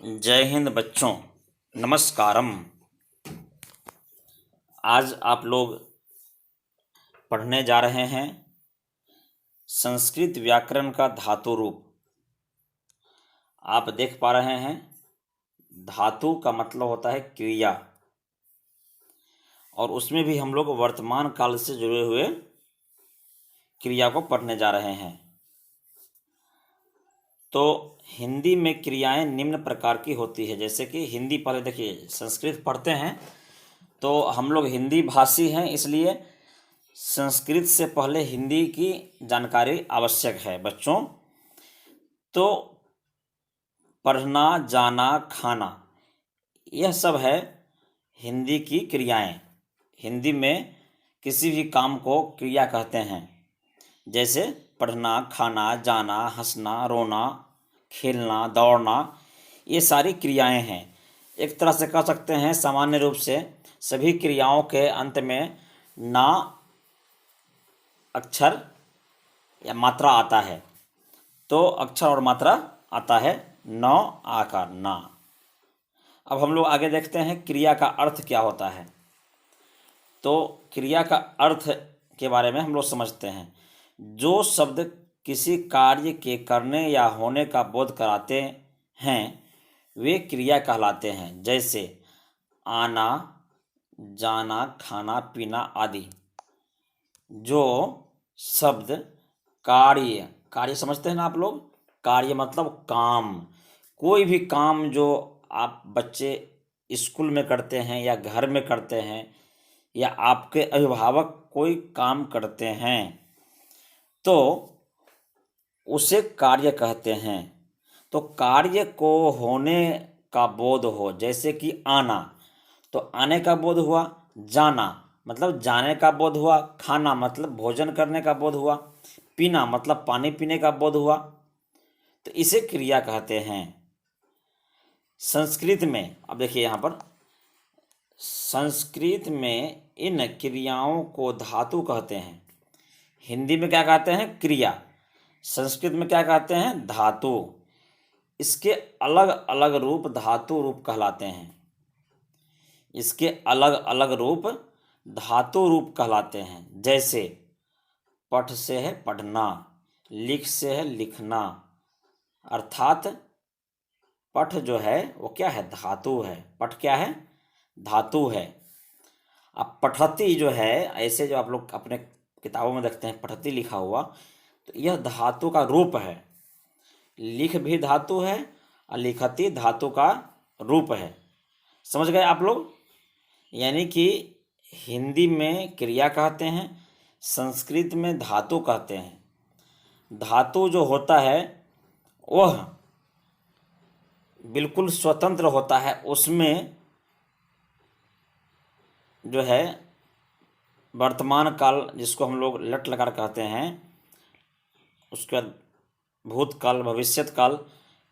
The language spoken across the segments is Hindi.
जय हिंद बच्चों, नमस्कारम। आज आप लोग पढ़ने जा रहे हैं संस्कृत व्याकरण का धातु रूप। आप देख पा रहे हैं, धातु का मतलब होता है क्रिया, और उसमें भी हम लोग वर्तमान काल से जुड़े हुए क्रिया को पढ़ने जा रहे हैं। तो हिंदी में क्रियाएं निम्न प्रकार की होती है। जैसे कि हिंदी, पहले देखिए, संस्कृत पढ़ते हैं तो हम लोग हिंदी भाषी हैं, इसलिए संस्कृत से पहले हिंदी की जानकारी आवश्यक है बच्चों। तो पढ़ना, जाना, खाना, यह सब है हिंदी की क्रियाएं। हिंदी में किसी भी काम को क्रिया कहते हैं। जैसे पढ़ना, खाना, जाना, हंसना, रोना, खेलना, दौड़ना, ये सारी क्रियाएं हैं। एक तरह से कह सकते हैं, सामान्य रूप से सभी क्रियाओं के अंत में ना अक्षर या मात्रा आता है। तो अक्षर और मात्रा आता है न, आकार, ना। अब हम लोग आगे देखते हैं क्रिया का अर्थ क्या होता है। तो क्रिया का अर्थ के बारे में हम लोग समझते हैं। जो शब्द किसी कार्य के करने या होने का बोध कराते हैं वे क्रिया कहलाते हैं। जैसे आना, जाना, खाना, पीना आदि। जो शब्द कार्य, कार्य समझते हैं ना आप लोग? कार्य मतलब काम। कोई भी काम जो आप बच्चे स्कूल में करते हैं या घर में करते हैं या आपके अभिभावक कोई काम करते हैं तो उसे कार्य कहते हैं। तो कार्य को होने का बोध हो, जैसे कि आना, तो आने का बोध हुआ। जाना मतलब जाने का बोध हुआ। खाना मतलब भोजन करने का बोध हुआ। पीना मतलब पानी पीने का बोध हुआ। तो इसे क्रिया कहते हैं। संस्कृत में, अब देखिए यहाँ पर, संस्कृत में इन क्रियाओं को धातु कहते हैं। हिंदी में क्या कहते हैं? क्रिया। संस्कृत में क्या कहते हैं? धातु। इसके अलग अलग रूप धातु रूप कहलाते हैं। इसके अलग अलग रूप धातु रूप कहलाते हैं। जैसे पठ से है पढ़ना, लिख से है लिखना, अर्थात पठ जो है वो क्या है? धातु है। पठ क्या है? धातु है। अब पठती जो है, ऐसे जो आप लोग अपने किताबों में देखते हैं पठती लिखा हुआ, तो यह धातु का रूप है। लिख भी धातु है और लिखती धातु का रूप है। समझ गए आप लोग? यानी कि हिंदी में क्रिया कहते हैं, संस्कृत में धातु कहते हैं। धातु जो होता है वह बिल्कुल स्वतंत्र होता है। उसमें जो है वर्तमान काल, जिसको हम लोग लट लकार कहते हैं, उसके बाद भूतकाल, भविष्यत काल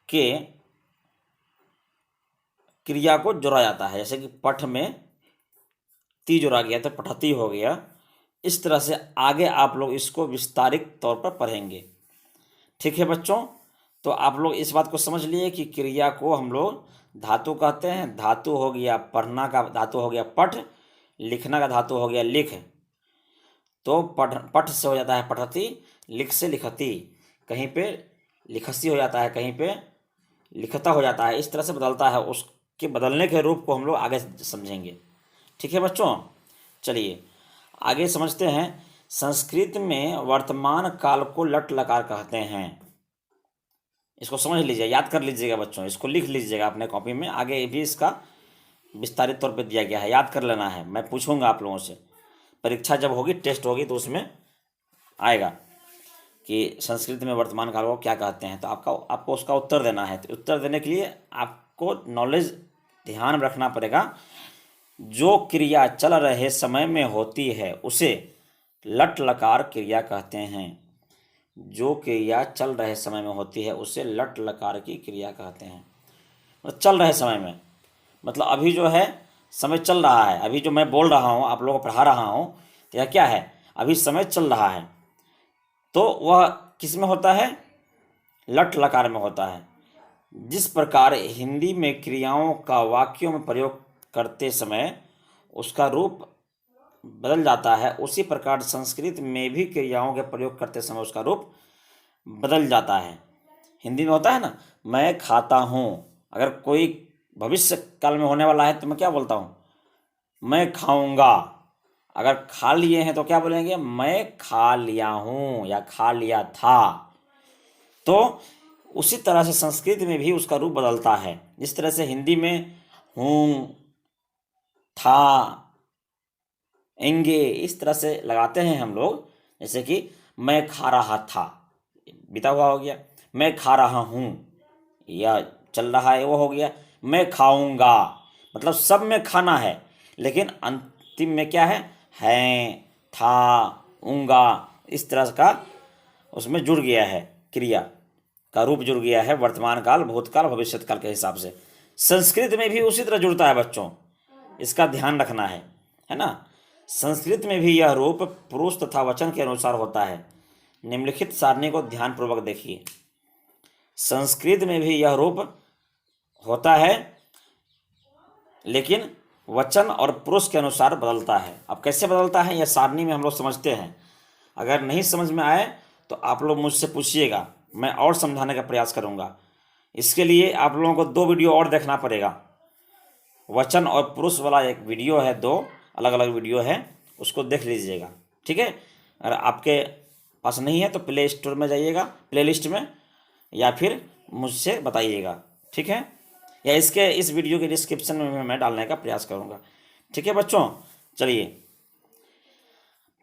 के क्रिया को जोड़ा जाता है। जैसे कि पठ में ती जोड़ा गया तो पठती हो गया। इस तरह से आगे आप लोग इसको विस्तारित तौर पर पढ़ेंगे। ठीक है बच्चों? तो आप लोग इस बात को समझ लिए कि क्रिया को हम लोग धातु कहते हैं। धातु हो गया पढ़ना का, धातु हो गया पठ, लिखना का धातु हो गया लिख। तो पठ से हो जाता है पठती, लिख से लिखती, कहीं पे लिखसी हो जाता है, कहीं पे लिखता हो जाता है। इस तरह से बदलता है। उसके बदलने के रूप को हम लोग आगे समझेंगे। ठीक है बच्चों? चलिए आगे समझते हैं। संस्कृत में वर्तमान काल को लट लकार कहते हैं। इसको समझ लीजिए, याद कर लीजिएगा बच्चों, इसको लिख लीजिएगा अपने कॉपी में। आगे भी इसका विस्तारित तौर पे दिया गया है, याद कर लेना है। मैं पूछूंगा आप लोगों से, परीक्षा जब होगी, टेस्ट होगी, तो उसमें आएगा कि संस्कृत में वर्तमान काल को क्या कहते हैं। तो आपको उसका उत्तर देना है। तो उत्तर देने के लिए आपको नॉलेज ध्यान में रखना पड़ेगा। जो क्रिया चल रहे समय में होती है उसे लट लकार क्रिया कहते हैं। जो क्रिया चल रहे समय में होती है उसे लट लकार की क्रिया कहते हैं। मतलब चल रहे समय में, मतलब अभी जो है समय चल रहा है। अभी जो मैं बोल रहा हूँ, आप लोगों को पढ़ा रहा हूँ, तो यह क्या है? अभी समय चल रहा है। तो वह किस में होता है? लट लकार में होता है। जिस प्रकार हिंदी में क्रियाओं का वाक्यों में प्रयोग करते समय उसका रूप बदल जाता है, उसी प्रकार संस्कृत में भी क्रियाओं के प्रयोग करते समय उसका रूप बदल जाता है। हिंदी में होता है ना, मैं खाता हूँ, अगर कोई भविष्य काल में होने वाला है तो मैं क्या बोलता हूँ, मैं खाऊंगा। अगर खा लिए हैं तो क्या बोलेंगे, मैं खा लिया हूँ या खा लिया था। तो उसी तरह से संस्कृत में भी उसका रूप बदलता है। जिस तरह से हिंदी में हूँ, था, एंगे, इस तरह से लगाते हैं हम लोग। जैसे कि मैं खा रहा था, बीता हुआ हो गया। मैं खा रहा हूँ या चल रहा है वो हो गया। मैं खाऊंगा, मतलब सब में खाना है, लेकिन अंतिम में क्या है, था, ऊंगा, इस तरह का उसमें जुड़ गया है, क्रिया का रूप जुड़ गया है वर्तमान काल, भूतकाल, भविष्य काल के हिसाब से। संस्कृत में भी उसी तरह जुड़ता है बच्चों, इसका ध्यान रखना है ना। संस्कृत में भी यह रूप पुरुष तथा वचन के अनुसार होता है। निम्नलिखित सारणी को ध्यानपूर्वक देखिए। संस्कृत में भी यह रूप होता है, लेकिन वचन और पुरुष के अनुसार बदलता है। अब कैसे बदलता है यह सारणी में हम लोग समझते हैं। अगर नहीं समझ में आए तो आप लोग मुझसे पूछिएगा, मैं और समझाने का प्रयास करूंगा। इसके लिए आप लोगों को 2 वीडियो और देखना पड़ेगा। वचन और पुरुष वाला एक वीडियो है, 2 अलग अलग वीडियो है, उसको देख लीजिएगा, ठीक है। अगर आपके पास नहीं है तो प्ले स्टोर में जाइएगा, प्ले लिस्ट में, या फिर मुझसे बताइएगा, ठीक है। या इस वीडियो के डिस्क्रिप्शन में मैं डालने का प्रयास करूँगा, ठीक है बच्चों। चलिए,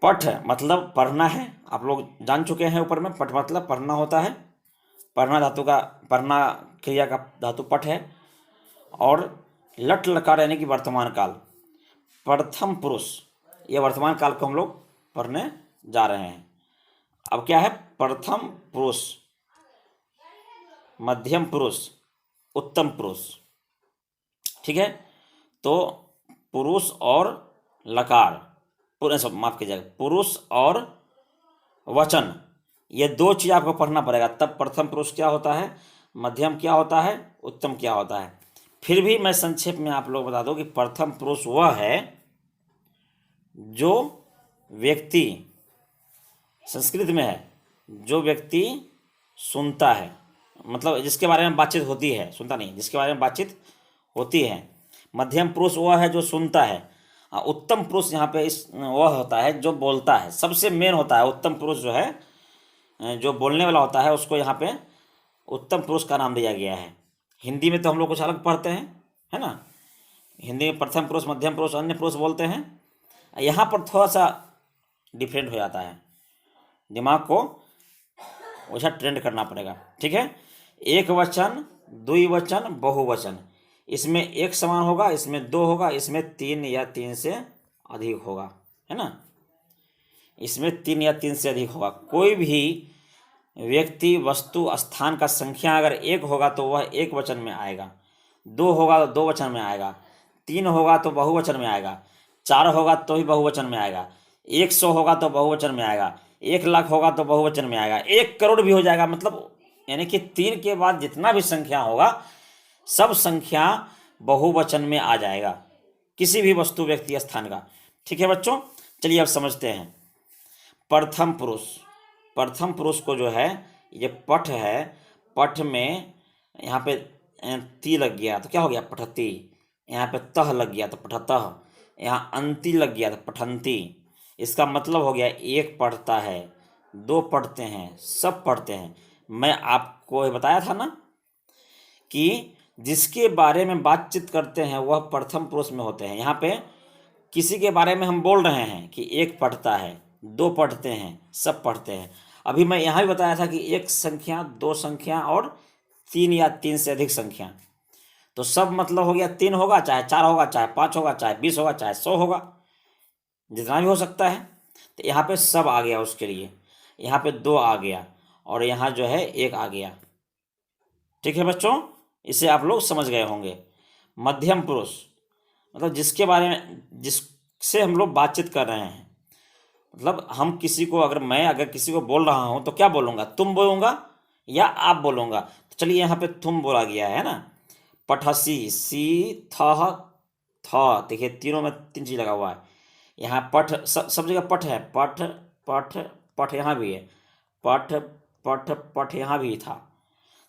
पठ मतलब पढ़ना है, आप लोग जान चुके हैं ऊपर में। पठ मतलब पढ़ना होता है। पढ़ना धातु का, पढ़ना क्रिया का धातु पठ है। और लट लकार यानी कि वर्तमान काल, प्रथम पुरुष, ये वर्तमान काल को हम लोग पढ़ने जा रहे हैं। अब क्या है, प्रथम पुरुष, मध्यम पुरुष, उत्तम पुरुष, ठीक है। तो पुरुष और लकार, माफ कीजिएगा, पुरुष और वचन, ये 2 चीज़ आपको पढ़ना पड़ेगा। तब प्रथम पुरुष क्या होता है, मध्यम क्या होता है, उत्तम क्या होता है। फिर भी मैं संक्षेप में आप लोग बता दूं कि प्रथम पुरुष वह है जो व्यक्ति, संस्कृत में है, जो व्यक्ति सुनता है, मतलब जिसके बारे में बातचीत होती है, सुनता नहीं, जिसके बारे में बातचीत होती है। मध्यम पुरुष वह है जो सुनता है। उत्तम पुरुष यहाँ पे वह होता है जो बोलता है, सबसे मेन होता है। उत्तम पुरुष जो है, जो बोलने वाला होता है, उसको यहाँ पे उत्तम पुरुष का नाम दिया गया है। हिंदी में तो हम लोग कुछ अलग पढ़ते हैं, है ना। हिंदी में प्रथम पुरुष, मध्यम पुरुष, अन्य पुरुष बोलते हैं। यहाँ पर थोड़ा सा डिफरेंट हो जाता है, दिमाग को वैसा ट्रेंड करना पड़ेगा, ठीक है। एक वचन, द्विवचन, बहुवचन, इसमें एक समान होगा, इसमें 2 होगा, इसमें 3 या 3 से अधिक होगा, है ना। इसमें 3 या 3 से अधिक होगा। कोई भी व्यक्ति, वस्तु, स्थान का संख्या अगर 1 होगा तो वह एक वचन में आएगा, 2 होगा तो 2 वचन में आएगा, 3 होगा तो बहुवचन में आएगा, 4 होगा तो ही बहुवचन में आएगा, 100 होगा तो बहुवचन में आएगा, 1,00,000 होगा तो बहुवचन में आएगा, 1 करोड़ भी हो जाएगा। मतलब यानी कि 3 के बाद जितना भी संख्या होगा, सब संख्या बहुवचन में आ जाएगा, किसी भी वस्तु, व्यक्ति, स्थान का, ठीक है बच्चों। चलिए अब समझते हैं। प्रथम पुरुष, प्रथम पुरुष को जो है, ये पठ है, पठ में यहाँ पे ती लग गया तो क्या हो गया, पठती। यहाँ पे तह लग गया तो पठतः। यहाँ अंति लग गया तो पठंती। इसका मतलब हो गया, एक पढ़ता है, 2 पढ़ते हैं, सब पढ़ते हैं। मैं आपको बताया था ना कि जिसके बारे में बातचीत करते हैं वह प्रथम पुरुष में होते हैं। यहाँ पे किसी के बारे में हम बोल रहे हैं कि एक पढ़ता है, 2 पढ़ते हैं, सब पढ़ते हैं। अभी मैं यहाँ भी बताया था कि 1 संख्या, 2 संख्या और 3 या 3 से अधिक संख्या। तो सब मतलब हो गया 3 होगा, चाहे 4 होगा, चाहे 5 होगा, चाहे 20 होगा, चाहे 100 होगा, जितना भी हो सकता है। तो यहाँ पे सब आ गया उसके लिए। यहाँ पे 2 आ गया और यहाँ जो है 1 आ गया, ठीक है बच्चों। इसे आप लोग समझ गए होंगे। मध्यम पुरुष मतलब जिसके बारे में, जिससे हम लोग बातचीत कर रहे हैं। मतलब हम किसी को, मैं अगर किसी को बोल रहा हूँ तो क्या बोलूँगा, तुम बोलूँगा या आप बोलूँगा। तो चलिए यहाँ पे तुम बोला गया है ना, पठसी, सी थह थ, देखिए तीनों में तीन चीज लगा हुआ है। यहाँ पठ सब जगह पठ है, पठ पठ पठ यहाँ भी है, पठ पठ पठ यहाँ भी था।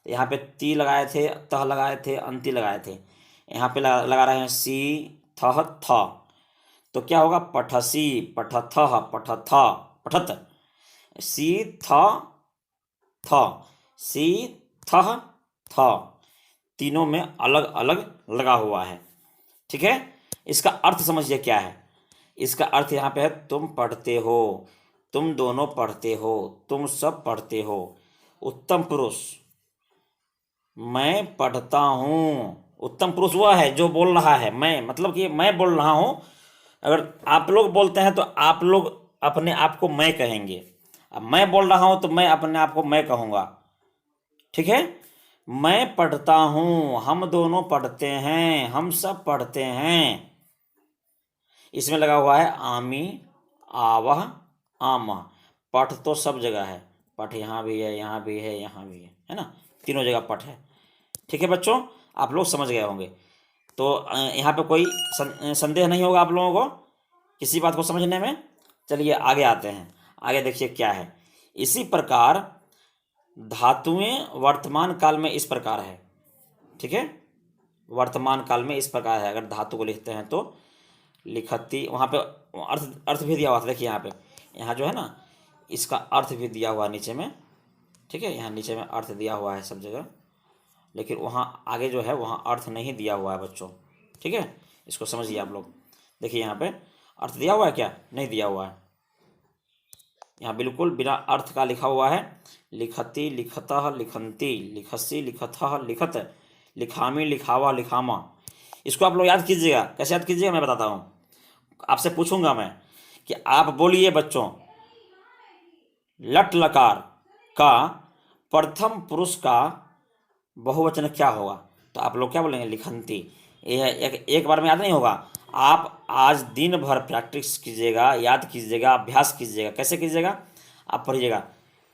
तो यहाँ पे ती लगाए थे, तह लगाए थे, अंति लगाए थे। यहाँ पे लगा रहे हैं सी थह थ, तो क्या होगा, पठसी पठथ पठथ पठत, सी थ थ, सी थह थ, तीनों में अलग अलग लगा हुआ है। ठीक है, इसका अर्थ समझिए क्या है। इसका अर्थ यहाँ पे है तुम पढ़ते हो, तुम दोनों पढ़ते हो, तुम सब पढ़ते हो। उत्तम पुरुष, मैं पढ़ता हूँ। उत्तम पुरुष वह है जो बोल रहा है, मैं मतलब कि मैं बोल रहा हूँ। अगर आप लोग बोलते हैं तो आप लोग अपने आप को मैं कहेंगे, अब मैं बोल रहा हूँ तो मैं अपने आप को मैं कहूँगा। ठीक है, मैं पढ़ता हूँ, हम दोनों पढ़ते हैं, हम सब पढ़ते हैं। इसमें लगा हुआ है आमी, आवह, आमह। पठ तो सब जगह है, पठ यहाँ भी है, यहाँ भी है, यहाँ भी है ना, तीनों जगह पठ है। ठीक है बच्चों, आप लोग समझ गए होंगे। तो यहाँ पे कोई संदेह नहीं होगा आप लोगों को किसी बात को समझने में। चलिए आगे आते हैं, आगे देखिए क्या है। इसी प्रकार धातुएं वर्तमान काल में इस प्रकार है। ठीक है, वर्तमान काल में इस प्रकार है। अगर धातु को लिखते हैं तो लिखती, वहाँ पे अर्थ भी दिया हुआ था। देखिए यहाँ जो है ना, इसका अर्थ भी दिया हुआ है नीचे में। ठीक है, यहाँ नीचे में अर्थ दिया हुआ है सब जगह, लेकिन वहाँ आगे जो है वहाँ अर्थ नहीं दिया हुआ है बच्चों। ठीक है, इसको समझिए आप लोग। देखिए यहाँ पे अर्थ दिया हुआ है क्या, नहीं दिया हुआ है। यहाँ बिल्कुल बिना अर्थ का लिखा हुआ है, लिखती, लिखतः, लिखंती, लिखसी, लिखतः, लिखत, लिखामी, लिखावा, लिखामा। इसको आप लोग याद कीजिएगा। कैसे याद कीजिएगा मैं बताता हूँ। आपसे पूछूंगा मैं कि आप बोलिए बच्चों, लट लकार का प्रथम पुरुष का बहुवचन क्या होगा, तो आप लोग क्या बोलेंगे, लिखंती। यह एक बार में याद नहीं होगा। आप आज दिन भर प्रैक्टिस कीजिएगा, याद कीजिएगा, अभ्यास कीजिएगा। कैसे कीजिएगा, आप पढ़िएगा,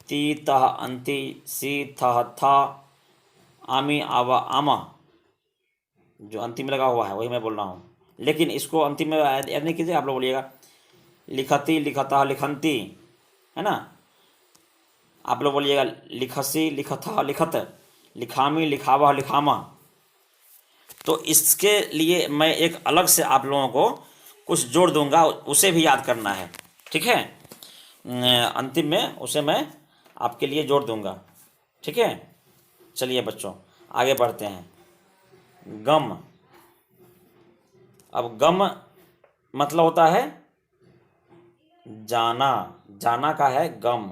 ती तह अंति, सी थह था, आमी आवा आमा, जो अंतिम में लगा हुआ है वही मैं बोल रहा हूँ, लेकिन इसको अंतिम में याद नहीं कीजिए। आप लोग बोलिएगा लिखती, लिखता, लिखंती, है ना। आप लोग बोलिएगा लिखसी, लिखता, लिखत, लिखामी, लिखावा, लिखामा। तो इसके लिए मैं एक अलग से आप लोगों को कुछ जोड़ दूंगा, उसे भी याद करना है। ठीक है, अंतिम में उसे मैं आपके लिए जोड़ दूंगा। ठीक है, चलिए बच्चों आगे बढ़ते हैं। गम, अब गम मतलब होता है जाना, जाना का है गम,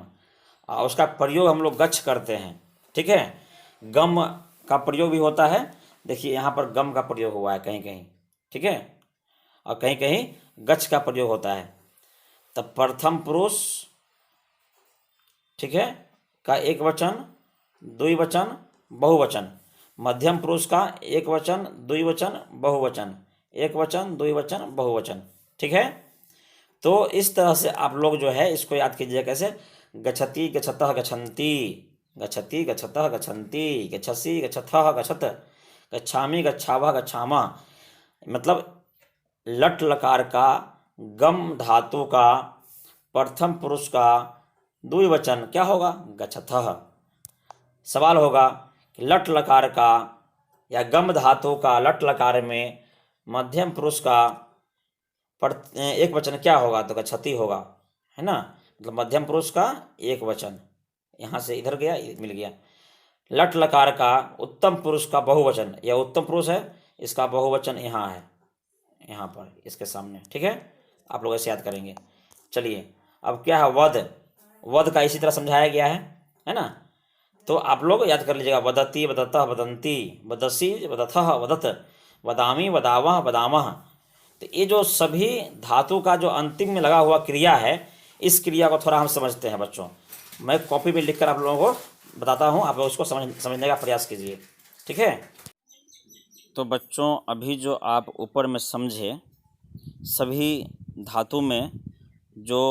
और उसका प्रयोग हम लोग गच्छ करते हैं। ठीक है, गम का प्रयोग भी होता है। देखिए यहाँ पर गम का प्रयोग हुआ है कहीं कहीं। ठीक है, और कहीं कहीं गच्छ का प्रयोग होता है। तब प्रथम पुरुष, ठीक है, का एक वचन, द्विवचन, बहुवचन। मध्यम पुरुष का एक वचन, द्विवचन, बहुवचन, एक वचन, द्विवचन, बहुवचन। ठीक है, तो इस तरह से आप लोग जो है इसको याद कीजिए। कैसे, गच्छति, गच्छतः, गच्छन्ति, गच्छति, गच्छतः, गच्छन्ति, गच्छसि, गच्छथः, गच्छत, गच्छामि, गच्छावः, गच्छामः। मतलब लट लकार का, गम धातु का, प्रथम पुरुष का द्विवचन क्या होगा, गच्छतः। सवाल होगा कि लट लकार का या गम धातु का लट लकार में मध्यम पुरुष का एक वचन क्या होगा, तो गच्छति होगा, है ना। मतलब मध्यम पुरुष का एक वचन, यहाँ से इधर गया, मिल गया। लट लकार का उत्तम पुरुष का बहुवचन, यह उत्तम पुरुष है, इसका बहुवचन यहाँ है, यहाँ पर इसके सामने। ठीक है, आप लोग ऐसे याद करेंगे। चलिए अब क्या है, वध, वध का इसी तरह समझाया गया है ना। तो आप लोग याद कर लीजिएगा, वदति, वदतः, वदंती, वदसि, वदथः, वदत, वदामि, वदावः, वदामः। तो ये जो सभी धातु का जो अंतिम में लगा हुआ क्रिया है, इस क्रिया को थोड़ा हम समझते हैं बच्चों। मैं कॉपी में लिखकर आप लोगों को बताता हूँ, आप लोग उसको समझने का प्रयास कीजिए। ठीक है, तो बच्चों अभी जो आप ऊपर में समझे, सभी धातु में जो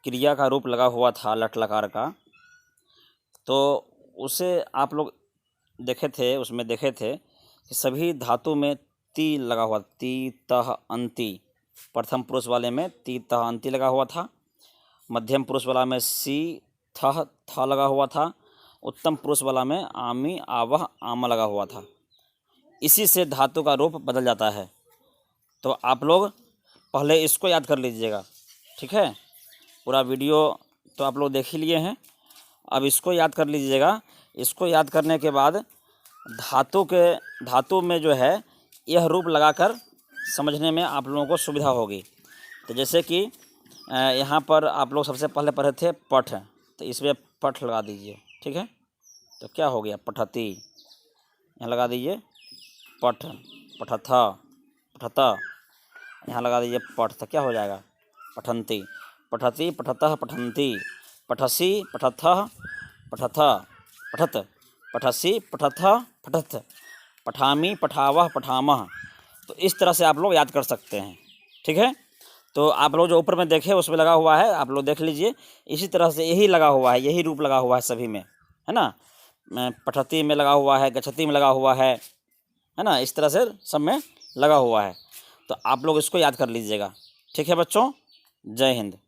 क्रिया का रूप लगा हुआ था लट लकार का, तो उसे आप लोग देखे थे उसमें देखे थे कि सभी धातु में ती लगा हुआ, ती तह अंति। प्रथम पुरुष वाले में ती तह अंति लगा हुआ था, मध्यम पुरुष वाला में सी थह थ लगा हुआ था, उत्तम पुरुष वाला में आमी आवह आमा लगा हुआ था। इसी से धातु का रूप बदल जाता है। तो आप लोग पहले इसको याद कर लीजिएगा, ठीक है। पूरा वीडियो तो आप लोग देख ही लिए हैं, अब इसको याद कर लीजिएगा। इसको याद करने के बाद धातु में जो है यह रूप लगाकर समझने में आप लोगों को सुविधा होगी। तो जैसे कि यहाँ पर आप लोग सबसे पहले पढ़े थे पठ, तो इसमें पठ लगा दीजिए, ठीक है। तो क्या हो गया, पठती, यहाँ लगा दीजिए पठ, पठथ, पठत, यहाँ लगा दीजिए पठ, तो क्या हो जाएगा, पठंती, पठती, पठतः, पठंती, पठसी, पठथः, पठथ, पठत, पठसी, पठथ, पठथ, पठामी, पठावह, पठामह। तो इस तरह से आप लोग याद कर सकते हैं, ठीक है। तो आप लोग जो ऊपर में देखे उसमें लगा हुआ है, आप लोग देख लीजिए। इसी तरह से यही लगा हुआ है, यही रूप लगा हुआ है सभी में, है ना। पठती में लगा हुआ है, गच्छति में लगा हुआ है ना। इस तरह से सब में लगा हुआ है। तो आप लोग इसको याद कर लीजिएगा, ठीक है बच्चों। जय हिंद।